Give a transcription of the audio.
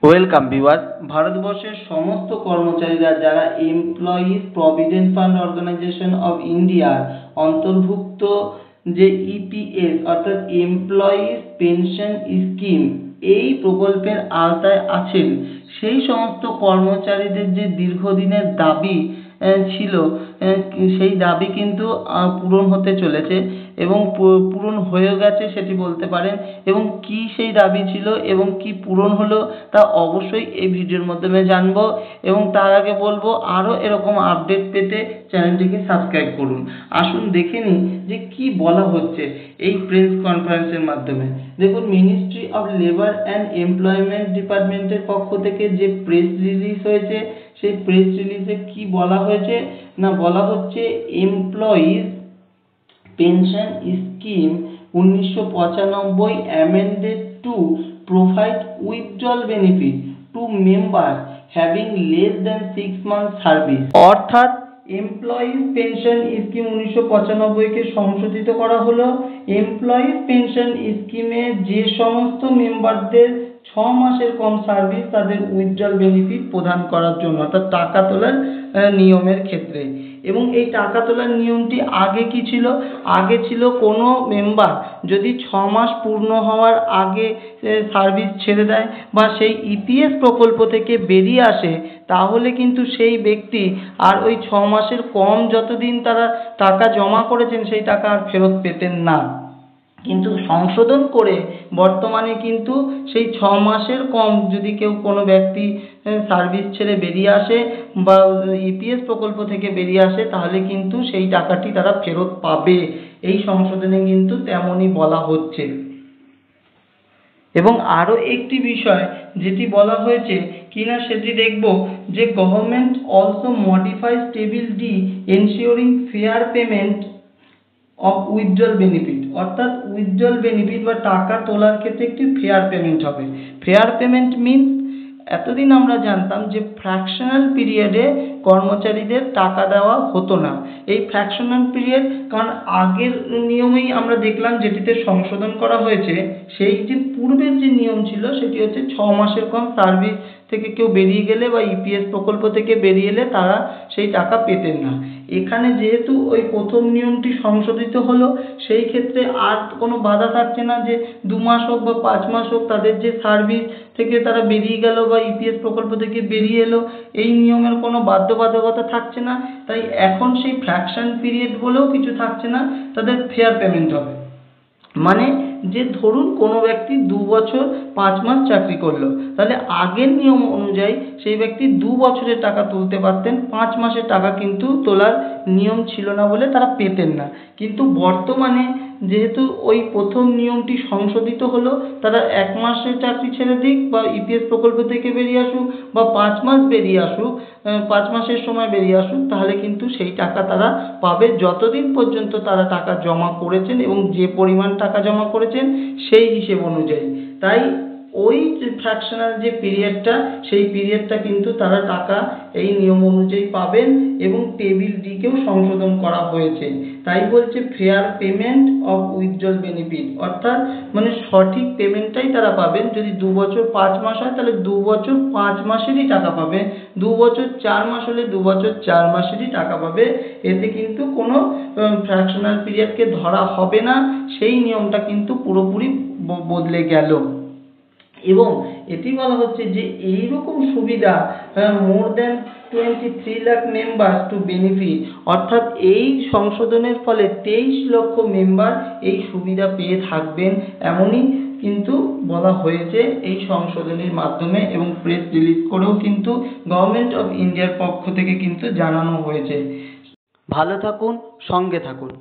Welcome viewers. ভারতবর্ষের সমস্ত কর্মচারীরা যারা employees provident fund organisation of ইন্ডিয়ার অন্তর্ভুক্ত যে ইপিএস অর্থাৎ এমপ্লয়িজ পেনশন স্কিম এই প্রকল্পের আওতায় আছেন, সেই সমস্ত কর্মচারীদের যে দীর্ঘদিনের দাবি ছিল, সেই দাবি কিন্তু পূরণ হতে চলেছে এবং পূরণ হয়ে গেছে সেটি বলতে পারেন। এবং কি সেই দাবি ছিল এবং কি পূরণ হলো তা অবশ্যই এই ভিডিওর মাধ্যমে জানবো। এবং তার আগে বলবো, আরও এরকম আপডেট পেতে চ্যানেলটিকে সাবস্ক্রাইব করুন। আসুন দেখে নিই যে কি বলা হচ্ছে এই প্রেস কনফারেন্সের মাধ্যমে। দেখুন, ministry of labour and employment ডিপার্টমেন্টের পক্ষ থেকে যে প্রেস রিলিজ হয়েছে, সেই প্রেস রিলিজে কি বলা হয়েছে না, বলা হচ্ছে employees pension scheme 1995 amended to provide withdrawal benefit to members having less than 6 months service। অর্থাৎ এমপ্লয়িজ পেনশন স্কিম 1995 কে সংশোধিত করা হলো। এমপ্লয়িজ পেনশন স্কিমে যে সমস্ত মেম্বারদের 6 মাসের কম সার্ভিস তাদের উইথড্রল বেনিফিট প্রদান করার জন্য, অর্থাৎ টাকা তোলার নিয়মের ক্ষেত্রে। এবং এই টাকা তোলার নিয়মটি আগে কি ছিল? আগে ছিল কোনো মেম্বার যদি 6 মাস পূর্ণ হওয়ার আগে সার্ভিস ছেড়ে দেয় বা সেই ইপিএস প্রকল্প থেকে বেরিয়ে আসে, তাহলে কিন্তু সেই ব্যক্তি আর ওই 6 মাসের কম যতদিন তারা টাকা জমা করেছেন সেই টাকা আর ফেরত পেতেন না। কিন্তু সংশোধন করে বর্তমানে কিন্তু সেই 6 মাসের কম যদি কোনো ব্যক্তি সার্ভিস ছেড়ে বেরিয়ে আসে বা ইপিএস প্রকল্প থেকে বেরিয়ে আসে, তাহলে কিন্তু সেই টাকাটি তারা ফেরত পাবে। এই সংশোধনে কিন্তু তেমনই বলা হচ্ছে। এবং আরও একটি বিষয় যেটি বলা হয়েছে কিনা সেটি দেখব, যে government also modifies table D ensuring fair payment of withdrawal benefit. অর্থাৎ উইথড্রল বেনিফিট বা টাকা তোলার ক্ষেত্রে একটি ফেয়ার পেমেন্ট হবে। ফেয়ার পেমেন্ট মিনস, এতদিন আমরা জানতাম যে ফ্র্যাকশনাল পিরিয়ডে কর্মচারীদের টাকা দেওয়া হতো না। এই ফ্র্যাকশনাল পিরিয়ড, কারণ আগের নিয়মেই আমরা দেখলাম যেটিতে সংশোধন করা হয়েছে, সেই যে পূর্বের যে নিয়ম ছিল সেটি হচ্ছে 6 মাসের কম সার্ভিস থেকে কেউ বেরিয়ে গেলে বা ইপিএস প্রকল্প থেকে বেরিয়ে এলে তারা সেই টাকা পেতেন না। এখানে যেহেতু ওই প্রথম নিয়মটি সংশোধিত হলো, সেই ক্ষেত্রে আর কোনো বাধা থাকছে না যে 2 মাস হোক বা 5 মাস হোক তাদের যে সার্ভিস থেকে তারা বেরিয়ে গেল বা ইপিএস প্রকল্প থেকে বেরিয়ে এলো, এই নিয়মের কোনো বাধ্যবাধকতা থাকছে না। তাই এখন সেই ফ্র্যাকশন পিরিয়ড বলেও কিছু থাকছে না, তাদের ফেয়ার পেমেন্ট হবে। মানে যে ধরুন কোনো ব্যক্তি 2 বছর 5 মাস চাকরি করলো, তাহলে আগের নিয়ম অনুযায়ী সেই ব্যক্তি 2 বছরের টাকা তুলতে পারতেন, 5 মাসের টাকা কিন্তু তোলার নিয়ম ছিল না বলে তারা পেতেন না। কিন্তু বর্তমানে যেহেতু ওই প্রথম নিয়মটি সংশোধিত হলো, তারা 1 মাসের চাকরি ছেড়ে দিক বা ইপিএস প্রকল্প থেকে বেরিয়ে আসুক বা 5 মাস বেরিয়ে আসুক, 5 মাসের সময় বেরিয়ে আসুক, তাহলে কিন্তু সেই টাকা তারা পাবে যতদিন পর্যন্ত তারা টাকা জমা করেছেন এবং যে পরিমাণ টাকা জমা করেছেন সেই হিসেব অনুযায়ী। তাই ওই ফ্র্যাকশনাল যে পিরিয়ডটা, সেই পিরিয়ডটা কিন্তু তারা টাকা এই নিয়ম অনুযায়ী পাবেন এবং টেবিল ডি কেও সংশোধন করা হয়েছে। তাই বলছে fair payment of withdrawal benefit, অর্থাৎ মানে সঠিক পেমেন্টটাই তারা পাবেন। যদি 2 বছর 5 মাস হয় তাহলে 2 বছর 5 মাসেরই টাকা পাবে, 2 বছর 4 মাস হলে 2 বছর 4 মাসেরই টাকা পাবে। এতে কিন্তু কোনো ফ্র্যাকশনাল পিরিয়ডকে ধরা হবে না, সেই নিয়মটা কিন্তু পুরোপুরি বদলে গেল। এবং এটি বলা হচ্ছে যে এইরকম সুবিধা more than 23 lakh members two benefit, অর্থাৎ এই সংশোধনের ফলে 23 লক্ষ মেম্বার এই সুবিধা পেয়ে থাকবেন, এমনই কিন্তু বলা হয়েছে এই সংশোধনের মাধ্যমে। এবং প্রেস রিলিজ করেও কিন্তু গভর্নমেন্ট অফ ইন্ডিয়ার পক্ষ থেকে কিন্তু জানানো হয়েছে। ভালো থাকুন, সঙ্গে থাকুন।